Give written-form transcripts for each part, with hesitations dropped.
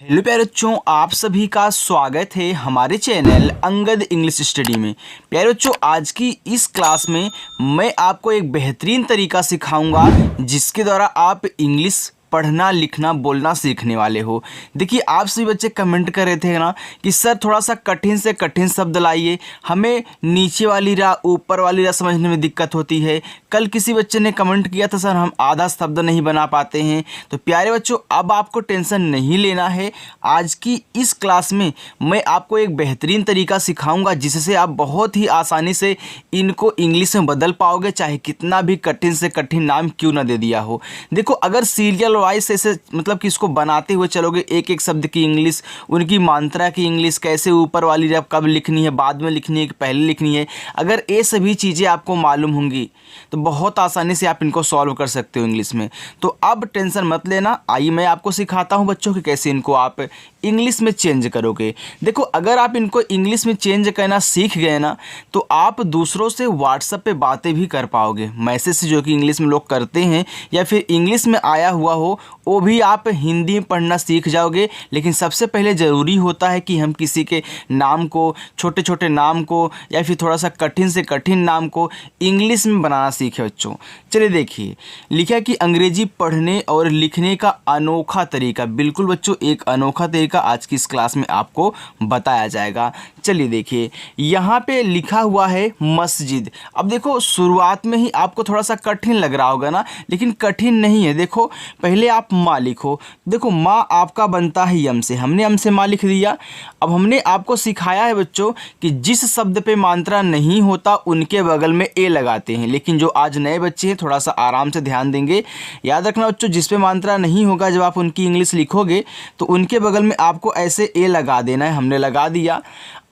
Hello प्यारे बच्चों, आप सभी का स्वागत है हमारे चैनल अंगद इंग्लिश स्टडी में। प्यारे बच्चों, आज की इस क्लास में मैं आपको एक बेहतरीन तरीका सिखाऊंगा जिसके द्वारा आप इंग्लिश पढ़ना लिखना बोलना सीखने वाले हो। देखिए, आप सभी बच्चे कमेंट कर रहे थे ना कि सर थोड़ा सा कठिन से कठिन शब्द लाइए, हमें नीचे वाली रा ऊपर वाली रा समझने में दिक्कत होती है। कल किसी बच्चे ने कमेंट किया था सर हम आधा शब्द नहीं बना पाते हैं। तो प्यारे बच्चों, अब आपको टेंशन नहीं लेना है। आज की इस क्लास में मैं आपको एक बेहतरीन तरीका सिखाऊंगा जिससे आप बहुत ही आसानी से इनको इंग्लिश में बदल पाओगे, चाहे कितना भी कठिन से कठिन नाम क्यों ना दे दिया हो। देखो, अगर सीरियल वाइज ऐसे मतलब कि इसको बनाते हुए चलोगे, एक एक शब्द की इंग्लिश, उनकी मात्रा की इंग्लिश, कैसे ऊपर वाली रब कब लिखनी है, बाद में लिखनी है कि पहले लिखनी है, अगर ये सभी चीज़ें आपको मालूम होंगी तो बहुत आसानी से आप इनको सॉल्व कर सकते हो इंग्लिश में। तो अब टेंशन मत लेना, आइए मैं आपको सिखाता हूँ बच्चों कि कैसे इनको आप इंग्लिश में चेंज करोगे। देखो, अगर आप इनको इंग्लिश में चेंज करना सीख गए ना तो आप दूसरों से व्हाट्सएप पे बातें भी कर पाओगे। मैसेज जो कि इंग्लिश में लोग करते हैं या फिर इंग्लिश में आया हुआ हो वो भी आप हिंदी में पढ़ना सीख जाओगे। लेकिन सबसे पहले ज़रूरी होता है कि हम किसी के नाम को, छोटे छोटे नाम को या फिर थोड़ा सा कठिन से कठिन नाम को इंग्लिश में बनाना सीखें बच्चों। चलिए देखिए, लिखा कि अंग्रेजी पढ़ने और लिखने का अनोखा तरीका। बिल्कुल बच्चों, एक अनोखा तरीका आज की इस क्लास में आपको बताया जाएगा। चलिए देखिए, यहाँ पे लिखा हुआ है मस्जिद। अब देखो, शुरुआत में ही आपको थोड़ा सा कठिन लग रहा होगा ना, लेकिन कठिन नहीं है। देखो, पहले आप माँ लिखो। देखो, माँ आपका बनता है यम से, हमने यम से माँ लिख दिया। अब हमने आपको सिखाया है बच्चों कि जिस शब्द पे मात्रा नहीं होता उनके बगल में ए लगाते हैं। लेकिन जो आज नए बच्चे हैं थोड़ा सा आराम से ध्यान देंगे। याद रखना बच्चों, जिस पे मात्रा नहीं होगा जब आप उनकी इंग्लिश लिखोगे तो उनके बगल में आपको ऐसे ए लगा देना है। हमने लगा दिया।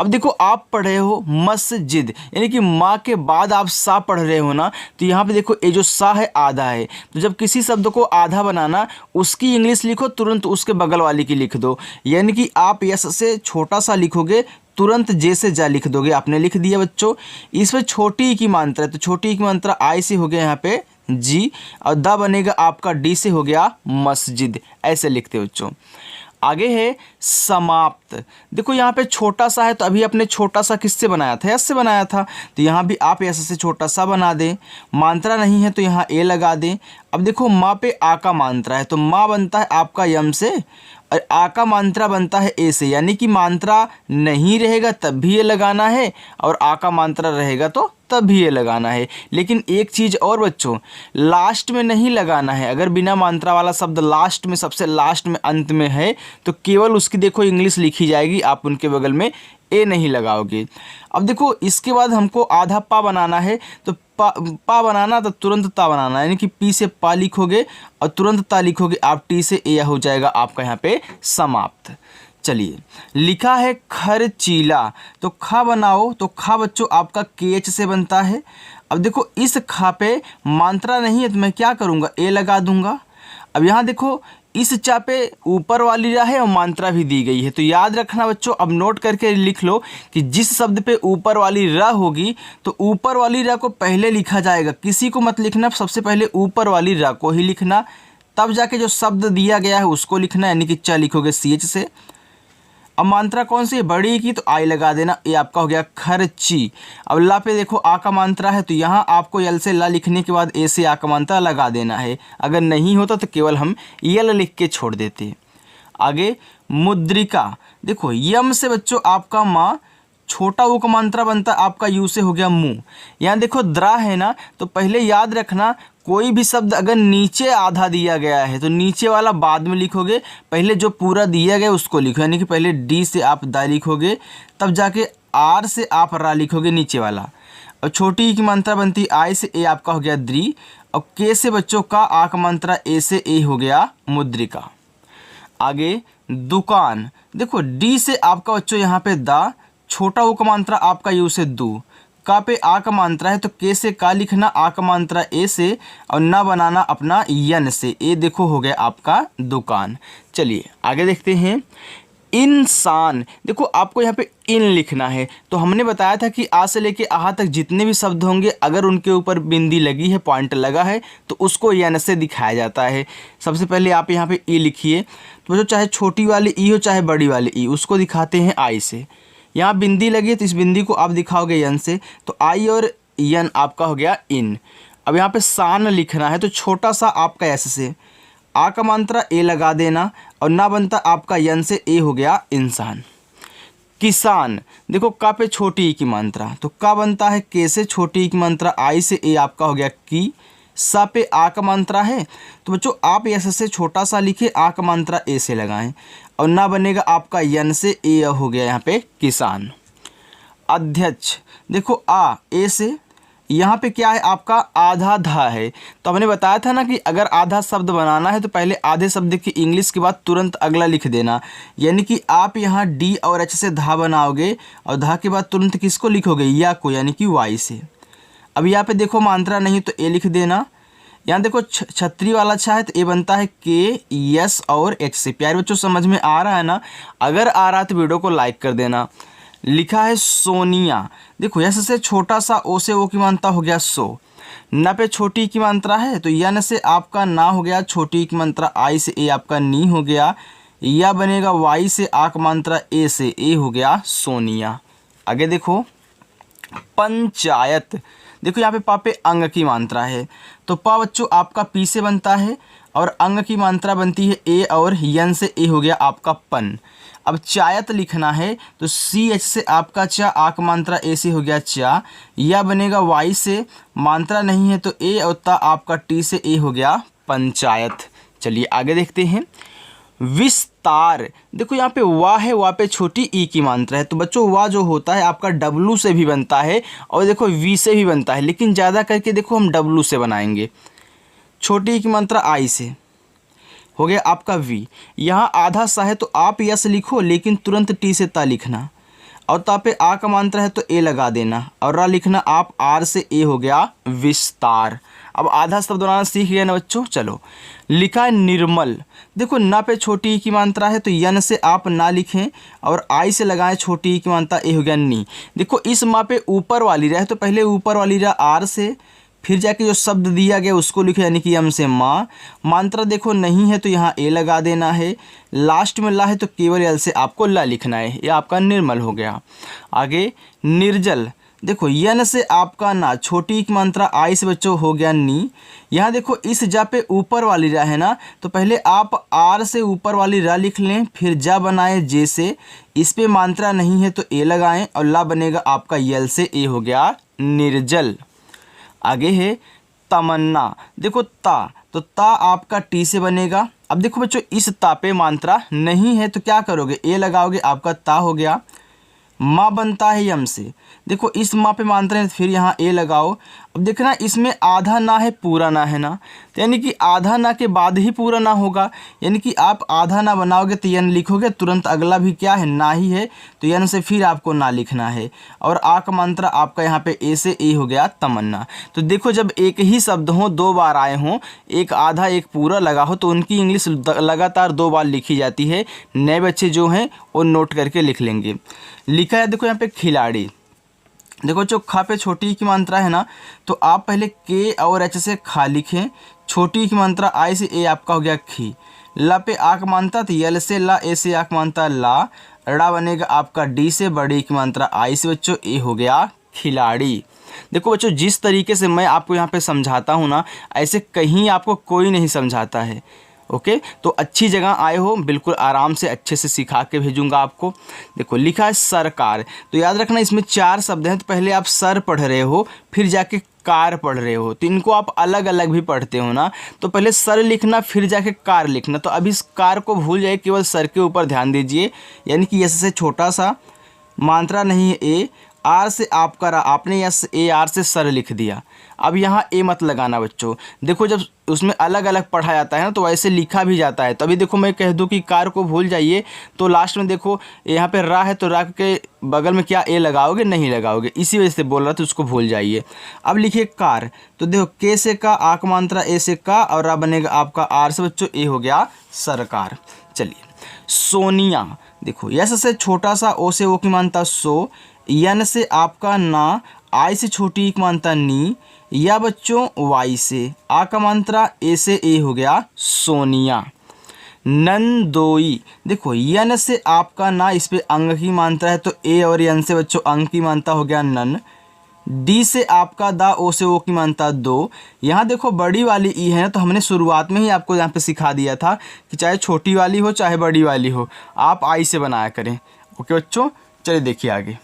अब देखो, आप पढ़ रहे हो मस्जिद, यानी कि माँ के बाद आप सा पढ़ रहे हो ना, तो यहाँ पे देखो ये जो सा है आधा है। तो जब किसी शब्द को आधा बनाना, उसकी इंग्लिश लिखो, तुरंत उसके बगल वाली की लिख दो। यानी कि आप यस से छोटा सा लिखोगे, तुरंत जे से जा लिख दोगे। आपने लिख दिया बच्चों। इसमें छोटी ई की मात्रा है, तो छोटी ई की मात्रा आई से हो गया यहाँ पे जी, और द बनेगा आपका डी से हो गया मस्जिद। ऐसे लिखते हो बच्चों। आगे है समाप्त। देखो, यहाँ पे छोटा सा है तो अभी अपने छोटा सा किससे बनाया था, एस से बनाया था। तो यहाँ भी आप एस से छोटा सा बना दें। मात्रा नहीं है तो यहाँ ए लगा दें। अब देखो, माँ पे आ का मात्रा है तो माँ बनता है आपका यम से और आ का मात्रा बनता है ए से। यानी कि मात्रा नहीं रहेगा तब भी ये लगाना है और आ का मात्रा रहेगा तो तब भी ये लगाना है। लेकिन एक चीज़ और बच्चों, लास्ट में नहीं लगाना है। अगर बिना मात्रा वाला शब्द लास्ट में, सबसे लास्ट में, अंत में है तो केवल उसकी देखो इंग्लिश लिखी जाएगी, आप उनके बगल में ए नहीं लगाओगे। अब देखो, इसके बाद हमको आधा पा बनाना है। तो पा बनाना तो तुरंत ता बनाना, यानी कि पी से पा लिखोगे और तुरंत ता लिखोगे आप, टी से ए हो जाएगा आपका यहाँ पे समाप्त। चलिए, लिखा है खरचीला, तो खा बनाओ। तो खा बच्चों आपका केच से बनता है। अब देखो, इस खा पे मात्रा नहीं है तो मैं क्या करूँगा, ए लगा दूंगा। अब यहाँ देखो, इस चा पे ऊपर वाली रा है और मात्रा भी दी गई है। तो याद रखना बच्चों, अब नोट करके लिख लो कि जिस शब्द पे ऊपर वाली रा होगी तो ऊपर वाली रा को पहले लिखा जाएगा। किसी को मत लिखना, सबसे पहले ऊपर वाली रा को ही लिखना, तब जाके जो शब्द दिया गया है उसको लिखना। यानी कि चा लिखोगे सी एच से। अब मात्रा कौन सी है, बड़ी की, तो आई लगा देना। ये आपका हो गया खर्ची। अब ला पे देखो आ का मात्रा है तो यहाँ आपको यल से ला लिखने के बाद ए से आ का मात्रा लगा देना है। अगर नहीं होता तो केवल हम यल लिख के छोड़ देते। आगे मुद्रिका। देखो, यम से बच्चों आपका माँ, छोटा ऊ का मात्रा बनता है आपका यू से हो गया मुँह। यहाँ देखो द्रा है ना, तो पहले याद रखना कोई भी शब्द अगर नीचे आधा दिया गया है तो नीचे वाला बाद में लिखोगे, पहले जो पूरा दिया गया उसको लिखो। यानी कि पहले डी से आप दा लिखोगे, तब जाके आर से आप रा लिखोगे नीचे वाला। और छोटी ई की मात्रा बनती आई से ए, आपका हो गया द्री। और के से बच्चों का आ का मात्रा ए से ए हो गया मुद्रिका। आगे दुकान। देखो, डी से आपका बच्चों यहाँ पे दा, छोटा ऊ का मात्रा आपका यू से दू, का पे आ का मात्रा है तो के से का लिखना, आ का मात्रा ए से, और ना बनाना अपना यन से। ए देखो हो गया आपका दुकान। चलिए आगे देखते हैं। इंसान, देखो आपको यहाँ पे इन लिखना है। तो हमने बताया था कि आ से लेके आहा तक जितने भी शब्द होंगे अगर उनके ऊपर बिंदी लगी है, पॉइंट लगा है, तो उसको यन से दिखाया जाता है। सबसे पहले आप यहाँ पे ई लिखिए। तो जो चाहे छोटी वाली ई हो चाहे बड़ी वाली ई, उसको दिखाते हैं आई से। यहाँ बिंदी लगी है तो इस बिंदी को आप दिखाओगे यन से, तो आई और यन आपका हो गया इन। अब यहाँ पे सान लिखना है तो छोटा सा आपका एस से, आ का मात्रा ए लगा देना और ना बनता आपका यन से, ए हो गया इंसान। किसान, देखो का पे छोटी ई की मात्रा, तो का बनता है के से, छोटी ई की मात्रा आई से, ए आपका हो गया की। सा पे आ का मात्रा है तो बच्चों आप यस से छोटा सा लिखे, आ का मात्रा ए से लगाएं और ना बनेगा आपका यन से, ए हो गया यहाँ पे किसान। अध्यक्ष, देखो आ ए से, यहाँ पे क्या है आपका आधा धा है। तो हमने बताया था ना कि अगर आधा शब्द बनाना है तो पहले आधे शब्द की इंग्लिश के बाद तुरंत अगला लिख देना। यानी कि आप यहाँ डी और एच से धा बनाओगे और धा के बाद तुरंत किसको लिखोगे, या को, यानी कि वाई से। अब यहाँ पे देखो मात्रा नहीं तो ए लिख देना। यहाँ देखो छतरी वाला अच्छा है तो ए बनता है के, एस और एच से। प्यारे बच्चों समझ में आ रहा है ना? अगर आ रहा है तो वीडियो को लाइक कर देना। लिखा है सोनिया, देखो यस से छोटा सा ओ से ओ की मात्रा हो गया सो। न पे छोटी की मात्रा है तो यन से आपका ना हो गया, छोटी की मात्रा आई से, ए आपका नी हो गया। या बनेगा वाई से, आ का मात्रा ए से, ए हो गया सोनिया। आगे देखो पंचायत, देखो यहाँ पे पा पे अंग की मात्रा है तो पा बच्चों आपका पी से बनता है और अंग की मात्रा बनती है ए और यन से, ए हो गया आपका पन। अब चायत लिखना है तो सी एच से आपका चा, आ का मात्रा ए से हो गया चा। या बनेगा वाई से, मात्रा नहीं है तो ए और ता आपका टी से, ए हो गया पंचायत। चलिए आगे देखते हैं। विस्तार, देखो यहाँ पे वाह है, वाह पे छोटी ई की मात्रा है तो बच्चों वाह जो होता है आपका डब्लू से भी बनता है और देखो वी से भी बनता है, लेकिन ज़्यादा करके देखो हम डब्लू से बनाएंगे। छोटी ई की मात्रा आई से हो गया आपका वी। यहाँ आधा सा है तो आप यस लिखो लेकिन तुरंत टी से ता लिखना और ता पे आ का मात्रा है तो ए लगा देना और रा लिखना आप आर से, ए हो गया विस्तार। अब आधा शब्द बनाना सीख गए ना बच्चों। चलो लिखा है निर्मल, देखो ना पे छोटी ई की मात्रा है तो यन से आप ना लिखें और आई से लगाएं, छोटी ई की मात्रा, ए हो गया नी। देखो इस माँ पे ऊपर वाली रहा है तो पहले ऊपर वाली रहा आर से, फिर जाके जो शब्द दिया गया उसको लिखो, यानी कि यम से माँ। मात्रा देखो नहीं है तो यहाँ ए लगा देना है। लास्ट में ला है तो केवल यल से आपको ला लिखना है। ये आपका निर्मल हो गया। आगे निर्जल, देखो यन से आपका ना, छोटी की मात्रा आई से बच्चों हो गया नी। यहाँ देखो इस जा पे ऊपर वाली रा है ना तो पहले आप आर से ऊपर वाली रा लिख लें, फिर जा बनाए जे से, इस पे मात्रा नहीं है तो ए लगाएं और ला बनेगा आपका यल से, ए हो गया निर्जल। आगे है तमन्ना, देखो ता, तो ता आपका टी से बनेगा। अब देखो बच्चों इस ता पे मात्रा नहीं है तो क्या करोगे, ए लगाओगे, आपका ता हो गया। माँ बनता है यम से, देखो इस माँ पे मात्रा है फिर यहाँ ए लगाओ। अब देखना इसमें आधा ना है पूरा ना है ना, तो यानी कि आधा ना के बाद ही पूरा ना होगा, यानी कि आप आधा ना बनाओगे तो यन लिखोगे, तुरंत अगला भी क्या है ना ही है तो यन से फिर आपको ना लिखना है और आ का मात्रा आपका यहाँ पे ए से, ए हो गया तमन्ना। तो देखो जब एक ही शब्द हो दो बार आए हों, एक आधा एक पूरा लगा हो तो उनकी इंग्लिश लगातार दो बार लिखी जाती है। नए बच्चे जो हैं वो नोट करके लिख लेंगे। लिखा है देखो यहाँ पे खिलाड़ी, देखो जो खा पे छोटी की मात्रा है ना तो आप पहले के और एच से खा लिखें, छोटी की मात्रा आई से, ए आपका हो गया खी। ला पे आ का मात्रा तो यल से ला, ए से आ का मात्रा ला, ड़ा बनेगा आपका डी से, बड़ी की मात्रा आई से बच्चों, ए हो गया खिलाड़ी। देखो बच्चों जिस तरीके से मैं आपको यहाँ पे समझाता हूँ ना, ऐसे कहीं आपको कोई नहीं समझाता है। ओके, तो अच्छी जगह आए हो, बिल्कुल आराम से अच्छे से सिखा के भेजूंगा आपको। देखो लिखा है सरकार, तो याद रखना इसमें चार शब्द हैं तो पहले आप सर पढ़ रहे हो फिर जाके कार पढ़ रहे हो, तो इनको आप अलग अलग भी पढ़ते हो ना, तो पहले सर लिखना फिर जाके कार लिखना। तो अब इस कार को भूल जाए, केवल सर के ऊपर ध्यान दीजिए, यानी कि यस से छोटा सा, मात्रा नहीं है ए, आर से आपका आपने यस ए आर से सर लिख दिया। अब यहाँ ए मत लगाना बच्चों, देखो जब उसमें अलग अलग पढ़ा जाता है ना तो वैसे लिखा भी जाता है। तो अभी देखो मैं कह दूँ कि कार को भूल जाइए तो लास्ट में देखो यहाँ पे रा है तो रा के बगल में क्या ए लगाओगे, नहीं लगाओगे, इसी वजह से बोल रहा था, उसको भूल जाइए। अब लिखिए कार, तो देखो के से का, आ का मात्रा ए से का और रा बनेगा आपका आर से बच्चों, ए हो गया सरकार। चलिए सोनिया, देखो यस से छोटा सा, ओ से ओ की मानता सो, यन से आपका ना, आई से छोटी की मानता नी, या बच्चों वाई से, आ का मात्रा ए से ए हो गया सोनिया। नंदोई, देखो यन से आपका ना, इस पे अंग की मात्रा है तो ए, और यन से बच्चों अंग की मात्रा हो गया नन। डी से आपका दा, ओ से ओ की मानता दो। यहाँ देखो बड़ी वाली ई है ना, तो हमने शुरुआत में ही आपको यहाँ पे सिखा दिया था कि चाहे छोटी वाली हो चाहे बड़ी वाली हो, आप आई से बनाया करें। ओके बच्चों, चलिए देखिए आगे।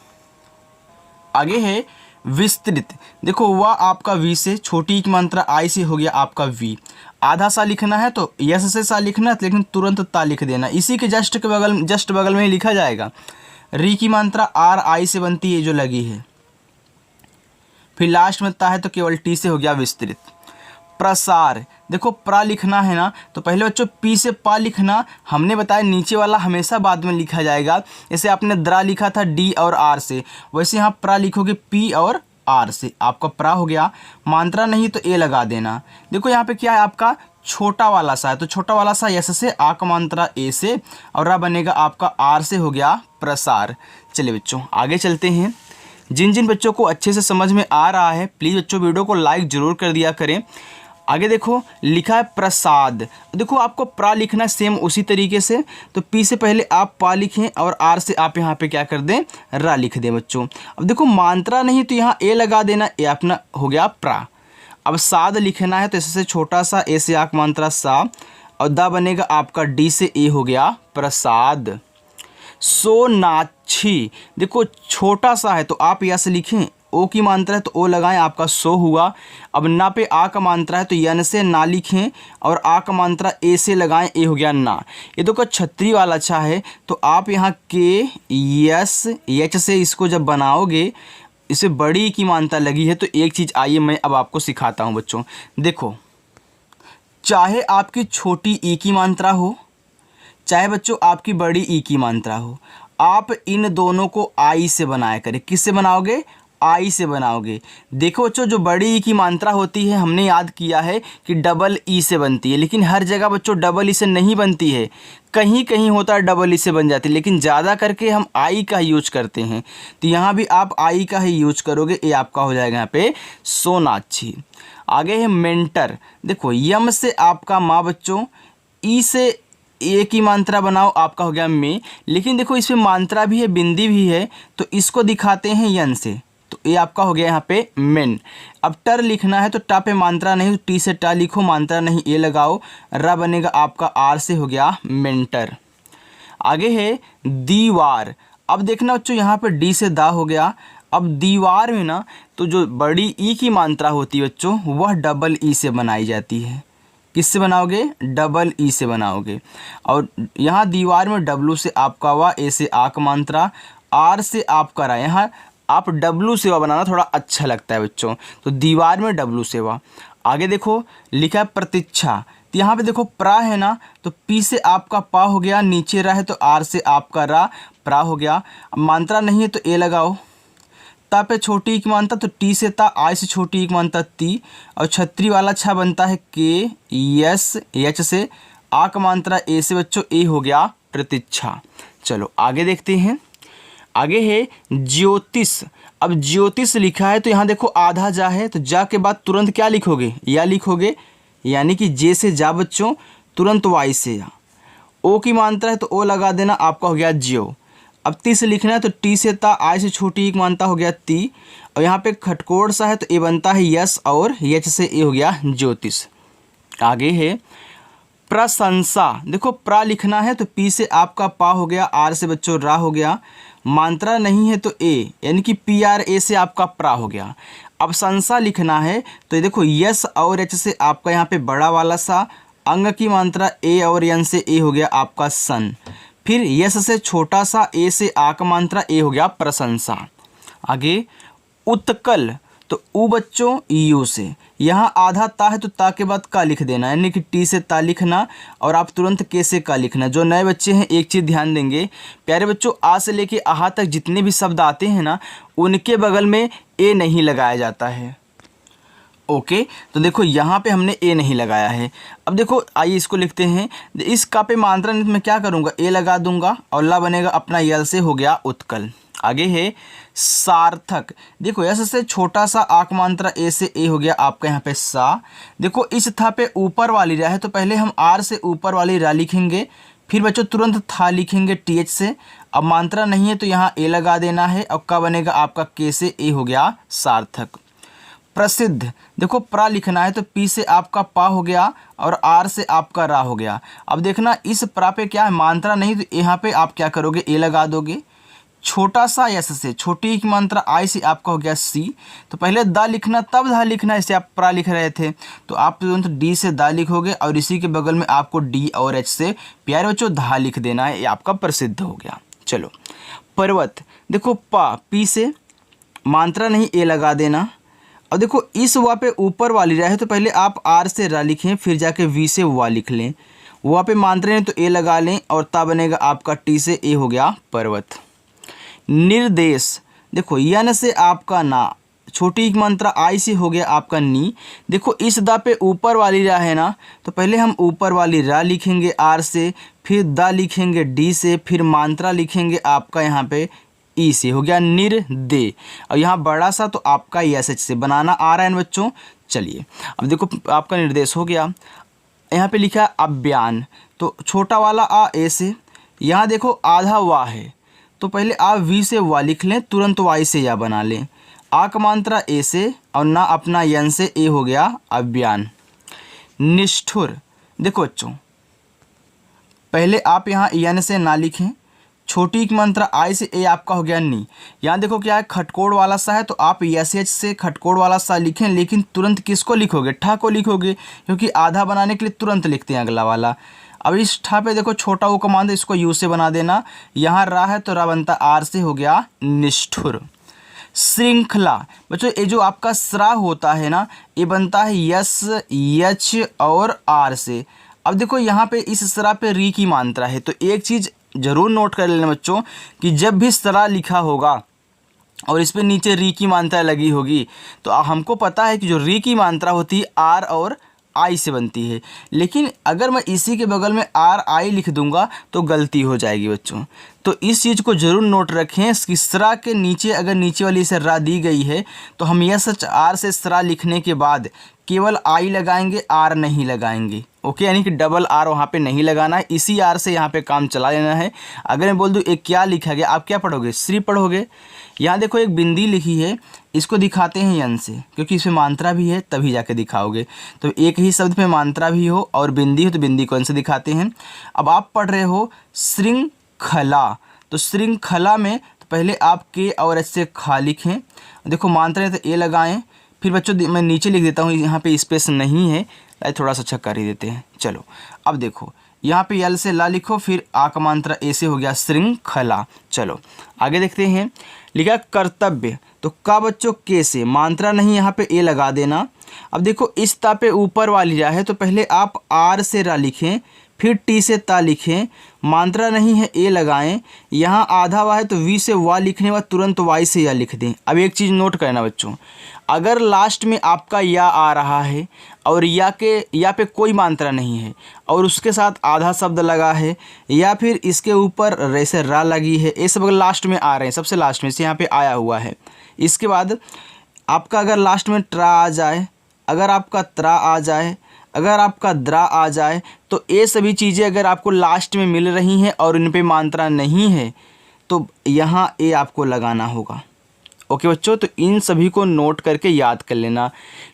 आगे है विस्तृत। देखो वह आपका वी से, छोटी की मात्रा आई से हो गया आपका वी। आधा सा लिखना है तो यस से सा लिखना, लेकिन तुरंत ता लिख देना, इसी के जस्ट बगल में ही लिखा जाएगा। री की मात्रा आर आई से बनती है जो लगी है, फिर लास्ट में ता है तो केवल टी से हो गया विस्तृत। प्रसार, देखो प्रा लिखना है ना, तो पहले बच्चों पी से पा लिखना, हमने बताया नीचे वाला हमेशा बाद में लिखा जाएगा। जैसे आपने द्रा लिखा था डी और आर से, वैसे यहाँ प्रा लिखोगे पी और आर से, आपका प्रा हो गया। मात्रा नहीं तो ए लगा देना। देखो यहाँ पे क्या है, आपका छोटा वाला सा है, तो छोटा वाला सा यस से, आ का मात्रा ए से, और रा बनेगा आपका आर से, हो गया प्रसार। चलिए बच्चों आगे चलते हैं। जिन जिन बच्चों को अच्छे से समझ में आ रहा है प्लीज़ बच्चों वीडियो को लाइक ज़रूर कर दिया करें। आगे देखो लिखा है प्रसाद। देखो आपको प्रा लिखना है सेम उसी तरीके से, तो पी से पहले आप पा लिखें और आर से आप यहाँ पे क्या कर दें, रा लिख दें बच्चों। अब देखो मात्रा नहीं तो यहाँ ए लगा देना, ए अपना हो गया प्रा। अब साद लिखना है तो इससे छोटा सा, ए से आक मात्रा सा, और दा बनेगा आपका डी से ए, हो गया प्रसाद। सोनाक्षी, देखो छोटा सा है तो आप यहाँ से लिखें, ओ की मात्रा है तो ओ लगाएं, आपका सो हुआ। अब ना पे आ का मात्रा है तो यन से ना लिखें, और आ का मात्रा ए से लगाएं, ए हो गया ना। ये तो छतरी वाला अच्छा है, तो आप यहाँ के यस एच से इसको जब बनाओगे, इसे बड़ी की मात्रा लगी है, तो एक चीज़ आइए मैं अब आपको सिखाता हूँ बच्चों। देखो चाहे आपकी छोटी ई की मात्रा हो, चाहे बच्चों आपकी बड़ी ई की मात्रा हो, आप इन दोनों को आई से बनाया करें। किससे बनाओगे, आई से बनाओगे। देखो बच्चों जो बड़ी ई की मात्रा होती है, हमने याद किया है कि डबल ई से बनती है, लेकिन हर जगह बच्चों डबल ई से नहीं बनती है, कहीं कहीं होता है डबल ई से बन जाती है, लेकिन ज़्यादा करके हम आई का यूज करते हैं। तो यहाँ भी आप आई का ही यूज करोगे, ये आपका हो जाएगा यहाँ पे सोनाक्षी। आगे है मेंटर। देखो यम से आपका माँ बच्चों, ई से ए की मात्रा बनाओ, आपका हो गया में, लेकिन देखो इसमें मात्रा भी है बिंदी भी है, तो इसको दिखाते हैं यन से, तो ये आपका हो गया यहाँ पे मेन। अब टर लिखना है तो टा पे मात्रा नहीं, टी से टा लिखो, मात्रा नहीं ए लगाओ, रा बनेगा आपका आर से, हो गया मेंटर। आगे है दीवार। अब देखना बच्चों यहाँ पे डी से दा हो गया। अब दीवार में ना, तो जो बड़ी ई की मात्रा होती है बच्चों, वह डबल ई से बनाई जाती है। किससे बनाओगे, डबल ई से बनाओगे। और यहाँ दीवार में डब्लू से आपका वा, ए से आक मात्रा, आर से आपका रा, यहाँ आप डब्लू सेवा बनाना थोड़ा अच्छा लगता है बच्चों, तो दीवार में डब्लू सेवा। आगे देखो लिखा है प्रतीक्षा। तो यहाँ पे देखो प्रा है ना, तो पी से आपका पा हो गया, नीचे रा है तो आर से आपका रा, प्रा हो गया। अब मात्रा नहीं है तो ए लगाओ, ता पे छोटी की मानता तो टी से ता, आई से छोटी की मानता ती, और छतरी वाला छा बनता है के यस एच से, आ का मात्रा ए से बच्चों, ए हो गया प्रतीक्षा। चलो आगे देखते हैं। आगे है ज्योतिष। अब ज्योतिष लिखा है तो यहाँ देखो आधा जा है, तो जा के बाद तुरंत क्या लिखोगे, या लिखोगे, यानी कि जे से जा बच्चों, तुरंत वाई से या। ओ की मात्रा है तो ओ लगा देना, आपका हो गया ज्यो। अब ती से लिखना है तो टी से ता, आई से छोटी एक मानता, हो गया ती, और यहाँ पे खटकोड़ सा है तो ए बनता है यस, और यच से ए हो गया ज्योतिष। आगे है प्रशंसा। देखो प्रा लिखना है तो पी से आपका पा हो गया, आर से बच्चों रा हो गया, मात्रा नहीं है तो ए, यानी कि पी आर ए से आपका प्रा हो गया। अब संसा लिखना है तो ये देखो यस और एच से आपका यहाँ पे बड़ा वाला सा, अंग की मात्रा ए और यन से ए हो गया आपका सन, फिर यस से छोटा सा, ए से आ का मात्रा, ए हो गया प्रशंसा। आगे उत्कल, तो ऊ बच्चों यू से, यहाँ आधा ता है तो ता के बाद का लिख देना, यानी कि टी से ता लिखना, और आप तुरंत के से का लिखना। जो नए बच्चे हैं एक चीज़ ध्यान देंगे प्यारे बच्चों, आ से लेके आहा तक जितने भी शब्द आते हैं ना, उनके बगल में ए नहीं लगाया जाता है। ओके, तो देखो यहाँ पे हमने ए नहीं लगाया है। अब देखो आइए इसको लिखते हैं। इस का पे मात्रा नहीं तो मैं क्या करूँगा, ए लगा दूंगा और ला बनेगा अपना यल से हो गया उत्कल। आगे है सार्थक। देखो यस से छोटा सा आक मात्रा ए से ए हो गया आपका यहाँ पे सा। देखो इस था पे ऊपर वाली रा है तो पहले हम आर से ऊपर वाली रा लिखेंगे, फिर बच्चों तुरंत था लिखेंगे टीएच से। अब मात्रा नहीं है तो यहाँ ए लगा देना है और का बनेगा आपका के से ए हो गया सार्थक। प्रसिद्ध, देखो प्रा लिखना है तो पी से आपका पा हो गया और आर से आपका रा हो गया। अब देखना इस प्रा पे क्या है, मात्रा नहीं तो यहाँ पे आप क्या करोगे, ए लगा दोगे। छोटा सा यस से छोटी की मात्रा आई से आपका हो गया सी, तो पहले दा लिखना तब धा लिखना, इसे आप प्रा लिख रहे थे तो आप तुरंत डी से दा लिखोगे और इसी के बगल में आपको डी और एच से प्यारे बच्चों धा लिख देना है, ये आपका प्रसिद्ध हो गया। चलो पर्वत, देखो पा पी से मात्रा नहीं ए लगा देना। अब देखो इस वा पे ऊपर वाली रा है तो पहले आप आर से रा लिखें फिर जाके वी से वा लिख लें। वा पे मात्रा नहीं तो ए लगा लें और ता बनेगा आपका टी से ए हो गया पर्वत। निर्देश, देखो यन से आपका ना, छोटी एक मात्रा आई से हो गया आपका नी। देखो इस दा पे ऊपर वाली रा है ना तो पहले हम ऊपर वाली रा लिखेंगे आर से, फिर दा लिखेंगे डी से, फिर मात्रा लिखेंगे आपका यहाँ पे ई से हो गया निर्दे। और यहाँ बड़ा सा तो आपका एस एच से बनाना आ रहा है बच्चों। चलिए अब देखो आपका निर्देश हो गया। यहाँ पे लिखा है अव्यान, तो छोटा वाला आ ए से, यहाँ देखो आधा वा है तो पहले आप वी से वा लिख लें, तुरंत वाई से या बना लें। आ का मात्रा ए से और ना अपना यन से ए हो गया अव्यान। निष्ठुर, देखो बच्चों पहले आप यहाँ यन से ना लिखें, छोटी की मात्रा आई से ए आपका हो गया नी। यहाँ देखो क्या है, खटकोड़ वाला सा है तो आप एस एच से खटकोड़ वाला सा लिखें, लेकिन तुरंत किसको लिखोगे, ठा को लिखोगे, क्योंकि आधा बनाने के लिए तुरंत लिखते हैं अगला वाला। अब इस ठा पे देखो छोटा वो कमांड, इसको यू से बना देना। यहाँ रा है तो रा बनता आर से हो गया निष्ठुर। श्रृंखला, बच्चों ये जो आपका स्रा होता है ना ये बनता है यस एच और आर से। अब देखो यहाँ पे इस स्रा पे री की मात्रा है तो एक चीज़ जरूर नोट कर लेना बच्चों कि जब भी स्रा लिखा होगा और इस पे नीचे री की मात्रा लगी होगी तो हमको पता है कि जो री की मात्रा होती है आर और आई से बनती है, लेकिन अगर मैं इसी के बगल में आर आई लिख दूंगा तो गलती हो जाएगी बच्चों। तो इस चीज़ को जरूर नोट रखें कि स्रा के नीचे अगर नीचे वाली से रा दी गई है तो हम यह सच आर से स्रा लिखने के बाद केवल आई लगाएंगे, आर नहीं लगाएंगे। ओके, यानी कि डबल आर वहाँ पे नहीं लगाना है, इसी आर से यहाँ पे काम चला लेना है। अगर मैं बोल दूँ एक क्या लिखा गया, आप क्या पढ़ोगे, श्री पढ़ोगे। यहाँ देखो एक बिंदी लिखी है, इसको दिखाते हैं यन से, क्योंकि इसमें मात्रा भी है तभी जाके दिखाओगे। तो एक ही शब्द में मात्रा भी हो और बिंदी हो तो बिंदी को यन से दिखाते हैं। अब आप पढ़ रहे हो श्रृंखला, तो श्रृंखला में तो पहले आप के और एच से खा लिखें, देखो मात्रा है तो ए लगाएं। फिर बच्चों मैं नीचे लिख देता हूँ, यहाँ पे स्पेस नहीं है, थोड़ा सा अच्छा कर ही देते हैं। चलो अब देखो यहाँ पे यल से ला लिखो, फिर आ का मात्रा ए से हो गया श्रृंखला। चलो आगे देखते हैं, लिखा कर्तव्य, तो का बच्चों के से, मात्रा नहीं यहाँ पे ए लगा देना। अब देखो इस ता पे ऊपर वाली रा है तो पहले आप आर से रा लिखें, फिर टी से ता लिखें, मात्रा नहीं है ए लगाएं। यहाँ आधा वा है तो वी से वा लिखने के बाद तुरंत वाई से या लिख दें। अब एक चीज़ नोट करना बच्चों, अगर लास्ट में आपका या आ रहा है और या पे कोई मात्रा नहीं है और उसके साथ आधा शब्द लगा है या फिर इसके ऊपर जैसे रा लगी है, ये सब अगर लास्ट में आ रहे हैं, सबसे लास्ट में से यहाँ पे आया हुआ है, इसके बाद आपका अगर लास्ट में ट्रा आ जाए, अगर आपका त्रा आ जाए, अगर आपका द्रा आ जाए, तो ये सभी चीज़ें अगर आपको लास्ट में मिल रही हैं और इन पे मात्रा नहीं है तो यहाँ ए आपको लगाना होगा। ओके बच्चों, तो इन सभी को नोट करके याद कर लेना।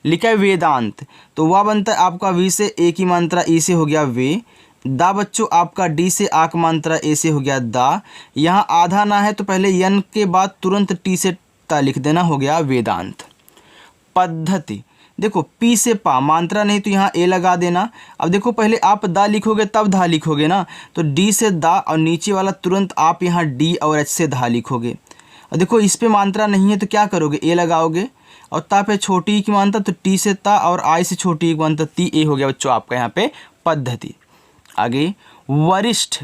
लिखा है वेदांत, तो वह बनता है आपका वी से ए की मात्रा ई से हो गया वे। दा बच्चों आपका डी से आ की मात्रा ए से हो गया दा। यहाँ आधा ना है तो पहले यन के बाद तुरंत टी से ता लिख देना, हो गया वेदांत। पद्धति, देखो पी से पा, मात्रा नहीं तो यहाँ ए लगा देना। अब देखो पहले आप दा लिखोगे तब धा लिखोगे ना, तो डी से दा और नीचे वाला तुरंत आप यहाँ डी और एच से धा लिखोगे। और देखो इस पे मात्रा नहीं है तो क्या करोगे, ए लगाओगे, और ता पे छोटी की मात्रा तो टी से ता और आई से छोटी की मात्रा ती, ए हो गया बच्चों आपका यहाँ पे पद्धति। आगे वरिष्ठ,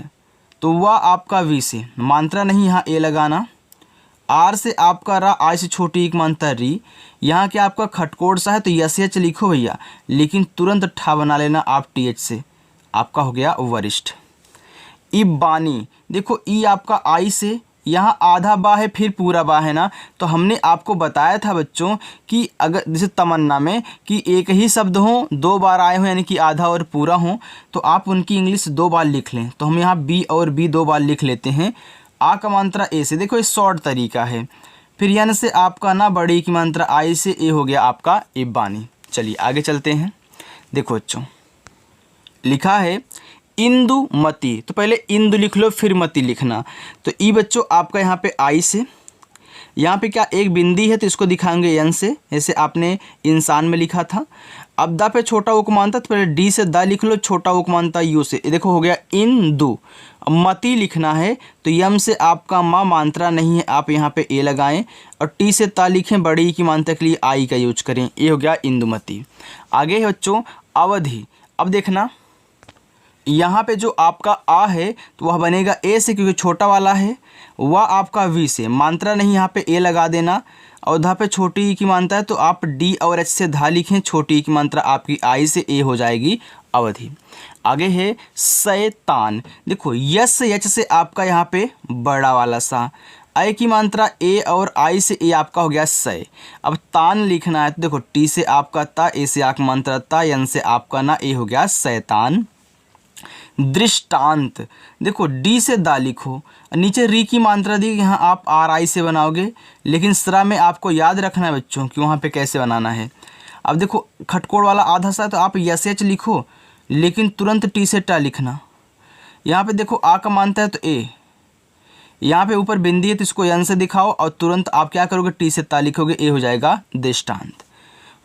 तो वह आपका वी से, मात्रा नहीं यहाँ ए लगाना। आर से आपका रा, आई से छोटी एक मानता री। यहाँ क्या आपका खटकोड़ सा है तो यस एच लिखो भैया, लेकिन तुरंत ठा बना लेना आप टी एच से, आपका हो गया वरिष्ठ। इबानी, देखो ई आपका आई से, यहाँ आधा बा है फिर पूरा बा है ना, तो हमने आपको बताया था बच्चों कि अगर जैसे तमन्ना में कि एक ही शब्द हो, दो बार आए हो यानी कि आधा और पूरा हो, तो आप उनकी इंग्लिश दो बार लिख लें। तो हम यहाँ बी और बी दो बार लिख लेते हैं। आ का मात्रा ए से, देखो ये शॉर्ट तरीका है। फिर यन से आपका ना बड़ी की मात्रा आई से, ए हो गया आपका इबानी। चलिए आगे चलते हैं। देखो बच्चों लिखा है इंदुमती, तो पहले इंदु लिख लो फिर मती लिखना। तो ई बच्चों आपका यहाँ पे आई से, यहाँ पे क्या एक बिंदी है तो इसको दिखाएंगे यन से, जैसे आपने इंसान में लिखा था। अब दा पे छोटा उपमानता, तो पहले डी से दा लिख लो, छोटा उपमानता यू से, ये देखो हो गया इंदु। अब मती लिखना है तो यम से आपका माँ मात्रा नहीं है, आप यहाँ पे ए लगाएं, और टी से ता लिखें, बड़ी की मात्रा के लिए आई का यूज करें, ये हो गया इंदुमती। आगे है बच्चों अवधि। अब देखना यहाँ पे जो आपका आ है तो वह बनेगा ए से, क्योंकि छोटा वाला है। वह आपका वी से, मात्रा नहीं यहाँ पे ए लगा देना। और धा पे छोटी ई की मात्रा है तो आप डी और एच से धा लिखें, छोटी ई की मात्रा आपकी आई से ए हो जाएगी अवधि। आगे है शैतान, देखो यस से एच से आपका यहाँ पे बड़ा वाला सा, आई की मात्रा ए और आई से ए आपका हो गया सै। अब तान लिखना है तो देखो टी से आपका ता, ए से आक मात्रा ता, यन से आपका ना ए हो गया शैतान। दृष्टांत, देखो डी से दा लिखो, नीचे री की मात्रा दी, यहाँ आप आर आई से बनाओगे, लेकिन सरा में आपको याद रखना है बच्चों कि वहाँ पे कैसे बनाना है। अब देखो खटकोड़ वाला आधा सा तो आप यस एच लिखो, लेकिन तुरंत टी से टा लिखना। यहाँ पे देखो आ का मानता है तो ए, यहाँ पे ऊपर बिंदी है तो इसको यन से दिखाओ, और तुरंत आप क्या करोगे टी से ता लिखोगे, ए हो जाएगा दृष्टांत।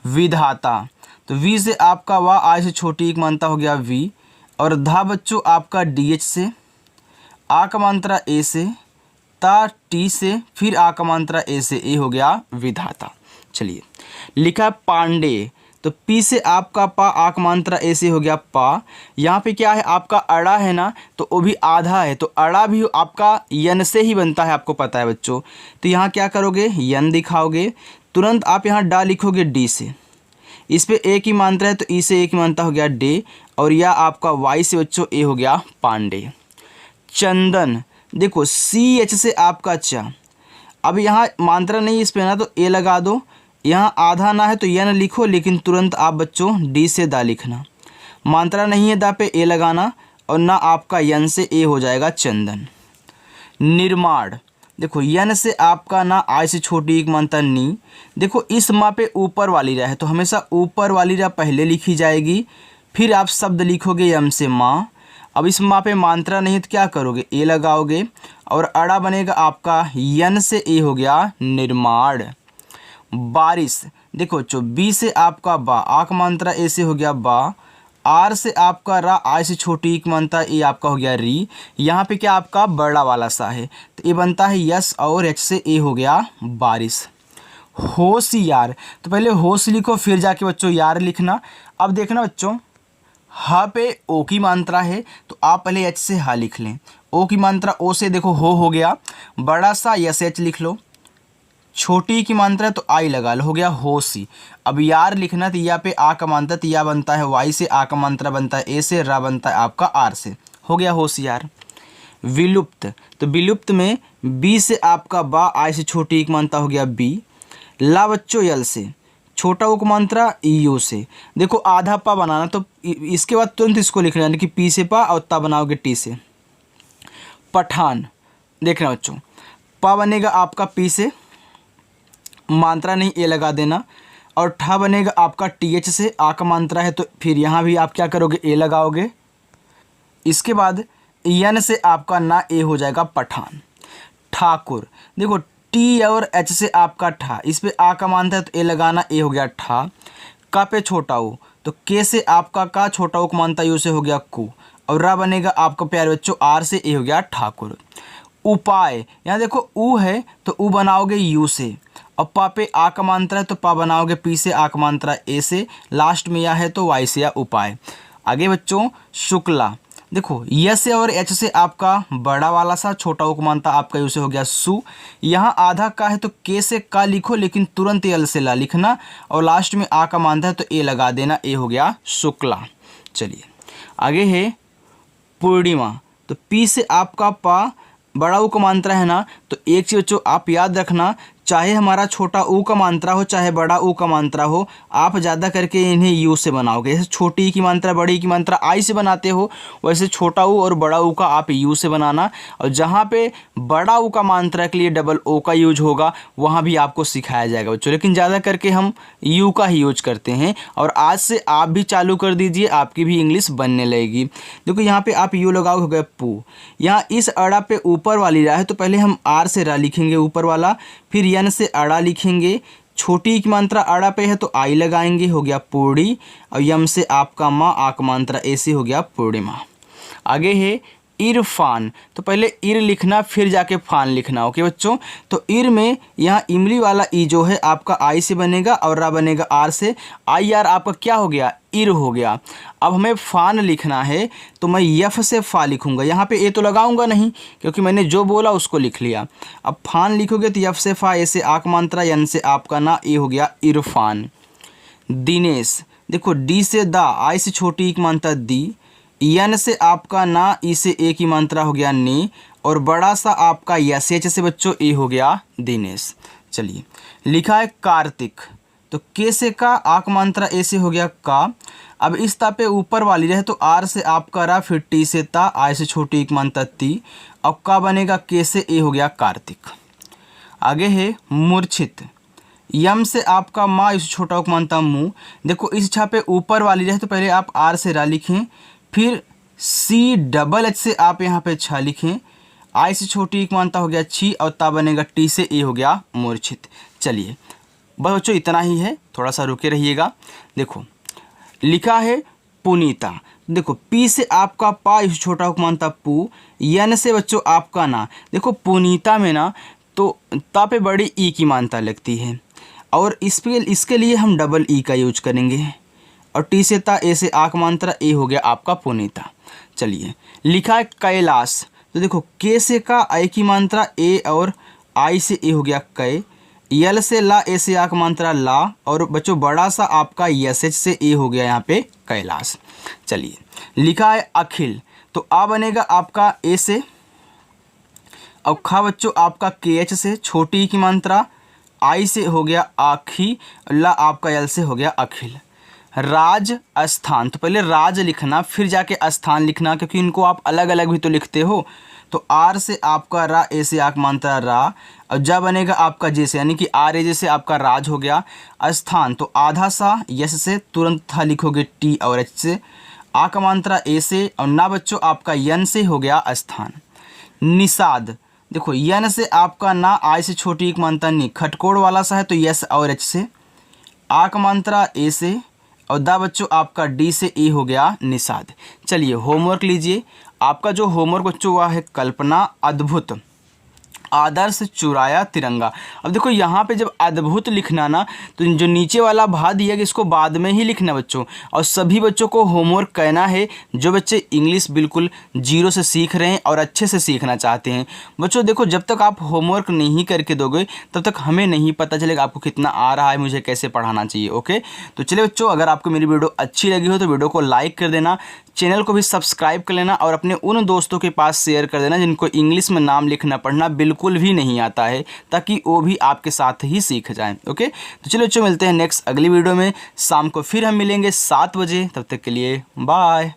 विधाता, तो वी से आपका वाह, आई से छोटी एक मानता हो गया वी, और धा बच्चों आपका डी एच से, आ का मात्रा ए से, ता टी से, फिर आ का मात्रा ए से, ए हो गया विधाता। चलिए लिखा पांडे, तो पी से आपका पा, आ का मात्रा ए से हो गया पा। यहाँ पे क्या है आपका अड़ा है ना, तो वो भी आधा है, तो अड़ा भी आपका यन से ही बनता है, आपको पता है बच्चों। तो यहाँ क्या करोगे यन दिखाओगे, तुरंत आप यहाँ डा लिखोगे डी से, इस पे ए की मात्रा है तो ई से ए की मात्रा हो गया डे, और यह आपका वाई से बच्चों ए हो गया पांडे। चंदन, देखो सी एच से आपका चा, अब यहाँ मात्रा नहीं इस पे ना तो ए लगा दो, यहाँ आधा ना है तो यन लिखो, लेकिन तुरंत आप बच्चों डी से दा लिखना। मात्रा नहीं है दा पे ए लगाना, और ना आपका यन से ए हो जाएगा चंदन। निर्माण, देखो यन से आपका ना आई से छोटी एक मात्रा नी, देखो इस माँ पे ऊपर वाली रा है तो हमेशा ऊपर वाली रा पहले लिखी जाएगी, फिर आप शब्द लिखोगे यम से माँ। अब इस माँ पे मात्रा नहीं तो क्या करोगे ए लगाओगे, और अड़ा बनेगा आपका यन से ए हो गया निर्माण। बारिश, देखो जो बी से आपका बा, आक मात्रा ए से हो गया बा, आर से आपका रा, आई से छोटी एक मात्रा ए आपका हो गया री। यहाँ पे क्या आपका बड़ा वाला सा है तो ये बनता है यस और एच से ए हो गया बारिश। होशियार, तो पहले होश लिखो फिर जाके बच्चों यार लिखना। अब देखना बच्चों हा पे ओ की मात्रा है तो आप पहले एच से हा लिख लें, ओ की मात्रा ओ से देखो हो गया, बड़ा सा यस एच लिख लो, छोटी की मात्रा तो आई लगा लो, हो गया होशी। अब यार लिखना तो या पे आ का मात्रा तो या बनता है वाई से, आ का मात्रा बनता है ए से, रा बनता है आपका आर से, हो गया होशियार। विलुप्त, तो विलुप्त में बी से आपका बा, आई से छोटी एक मात्रा हो गया बी, ला बच्चों यल से, छोटा उक मात्रा यू से, देखो आधा पा बनाना तो इसके बाद तुरंत इसको लिखना, यानी कि पी से पा और ता बनाओगे टी से। पठान, देखना बच्चों पा बनेगा आपका पी से, मात्रा नहीं ए लगा देना, और ठा बनेगा आपका टी एच से, आ का मात्रा है तो फिर यहाँ भी आप क्या करोगे ए लगाओगे। इसके बाद यन से आपका ना ए हो जाएगा पठान। ठाकुर, देखो टी और एच से आपका ठा, इस पे आ का मात्रा है तो ए लगाना, ए हो गया ठा। का पे छोटा ऊ तो के से आपका का, छोटा ऊ मानता यू से हो गया कु, और रा बनेगा आपका प्यारे बच्चों आर से, ए हो गया ठाकुर। उपाय, यहाँ देखो ऊ है तो ऊ बनाओगे यू से, और पा पे आ का मात्रा है तो पा बनाओगे पी से, आ का मात्रा ए से, लास्ट में या है तो वाई से या उपाय। आगे बच्चों शुक्ला, देखो यस से और एच से आपका बड़ा वाला सा, छोटा ऊ का मानता आपका यू से हो गया सु। यहाँ आधा का है तो के से का लिखो, लेकिन तुरंत एल से ला लिखना, और लास्ट में आ का मानता है तो ए लगा देना, ए हो गया शुक्ला। चलिए आगे है पूर्णिमा। तो पी से आपका पा, बड़ा ऊ का मात्रा है ना, तो एक चीज़ बच्चों आप याद रखना, चाहे हमारा छोटा ऊ का मात्रा हो चाहे बड़ा ऊ का मात्रा हो, आप ज़्यादा करके इन्हें यू से बनाओगे। जैसे छोटी ई की मात्रा बड़ी ई की मात्रा आई से बनाते हो, वैसे छोटा ऊ और बड़ा ऊ का आप यू से बनाना। और जहाँ पे बड़ा ऊ का मात्रा के लिए डबल ओ का यूज होगा वहाँ भी आपको सिखाया जाएगा बच्चों, लेकिन ज़्यादा करके हम यू का ही यूज करते हैं। और आज से आप भी चालू कर दीजिए, आपकी भी इंग्लिश बनने लगेगी। देखो यहाँ पे आप यू लगाओ, हो गया पू। यहाँ इस अड़ा पे ऊपर वाली रा है तो पहले हम आर से रा लिखेंगे ऊपर वाला, फिर यन से अड़ा लिखेंगे, छोटी की मात्रा अड़ा पे है तो आई लगाएंगे, हो गया पूर्णी। और यम से आपका माँ, आक मात्रा ए से हो गया पूर्णिमा। आगे है इरफान। तो पहले इर लिखना फिर जाके फान लिखना, ओके बच्चों। तो इर में यहाँ इमली वाला ई जो है आपका आई से बनेगा और रा बनेगा आर से, आई आर आपका क्या हो गया, इर हो गया। अब हमें फान लिखना है तो मैं यफ से फा लिखूंगा, यहाँ पे ए तो लगाऊंगा नहीं क्योंकि मैंने जो बोला उसको लिख लिया। अब फान लिखोगे तो यफ से फा, ए से आक मात्रा, यन से आपका ना, ए हो गया इरफान। दिनेश। देखो डी से दा, आई से छोटी एक मात्रा दी, यन से आपका ना, ई से ए की मात्रा हो गया ने, और बड़ा सा आपका यस, एच से बच्चों ए हो गया दिनेश। चलिए लिखा है कार्तिक। तो के से का, आक मात्रा ए से हो गया का। अब इस ता पे ऊपर वाली रहे तो आर से आपका रा, फिर टी से ता, आई से छोटी एक मात्रा ती, अब का बनेगा के से ए हो गया कार्तिक। आगे है मूर्छित। यम से आपका माँ, इस छोटा उक मानता मुँह। देखो इस छापे ऊपर वाली रहे तो पहले आप आर से रा लिखें, फिर सी डबल एच से आप यहाँ पे छा लिखें, आई से छोटी एक मानता हो गया छी, और ता बनेगा टी से ए हो गया मूर्छित। चलिए बस बच्चों इतना ही है, थोड़ा सा रुके रहिएगा। देखो लिखा है पुनीता। देखो पी से आपका पा, इस छोटा उक मानता पू, यन से बच्चों आपका ना। देखो पुनीता में ना तो ता पे बड़ी ई की मानता लगती है, और इस पे इसके लिए हम डबल ई का यूज करेंगे, और टी से ता, ए से आक मात्रा, ए हो गया आपका पुनीता। चलिए लिखा है कैलाश। तो देखो के से का, आई की मात्रा ए, और आई से ए हो गया कै, यल से ला, ए से आक मात्रा ला, और बच्चों बड़ा सा आपका यस एच से ए हो गया यहाँ पे कैलाश। चलिए लिखा है अखिल। तो आ बनेगा आपका ए से, और खा बच्चों आपका के एच से, छोटी की मात्रा, आई से हो गया आखी, ला आपका यल से हो गया अखिल। राजस्थान। तो पहले राज लिखना फिर जाके स्थान लिखना, क्योंकि इनको आप अलग अलग भी तो लिखते हो। तो आर से आपका रा, ए से आक मात्रा रा, और जा बनेगा आपका जे से, यानी कि आर ए जे से आपका राज हो गया। स्थान तो आधा सा, यस से तुरंत था लिखोगे टी और एच से, आ का मात्रा ए से, और ना बच्चों आपका यन से हो गया स्थान। निषाद। देखो यन से आपका ना, आई से छोटी एक मात्रा नी, खटकोड़ वाला सा है तो यस और एच से, आ का मात्रा ए से, और दा बच्चों आपका डी से ए हो गया निषाद। चलिए होमवर्क लीजिए। आपका जो होमवर्क बच्चों हुआ है कल्पना अद्भुत आदर्श चुराया तिरंगा। अब देखो यहाँ पे जब अद्भुत लिखना ना तो जो नीचे वाला भाग दिया कि इसको बाद में ही लिखना बच्चों। और सभी बच्चों को होमवर्क कहना है जो बच्चे इंग्लिश बिल्कुल जीरो से सीख रहे हैं और अच्छे से सीखना चाहते हैं। बच्चों देखो जब तक आप होमवर्क नहीं करके दोगे तब तक हमें नहीं पता चलेगा आपको कितना आ रहा है, मुझे कैसे पढ़ाना चाहिए। ओके तो चलिए बच्चों, अगर आपको मेरी वीडियो अच्छी लगी हो तो वीडियो को लाइक कर देना, चैनल को भी सब्सक्राइब कर लेना और अपने उन दोस्तों के पास शेयर कर देना जिनको इंग्लिश में नाम लिखना पढ़ना बिल्कुल भी नहीं आता है, ताकि वो भी आपके साथ ही सीख जाएं। ओके तो चलो बच्चों, मिलते हैं नेक्स्ट अगली वीडियो में। शाम को फिर हम मिलेंगे 7 बजे, तब तक के लिए बाय।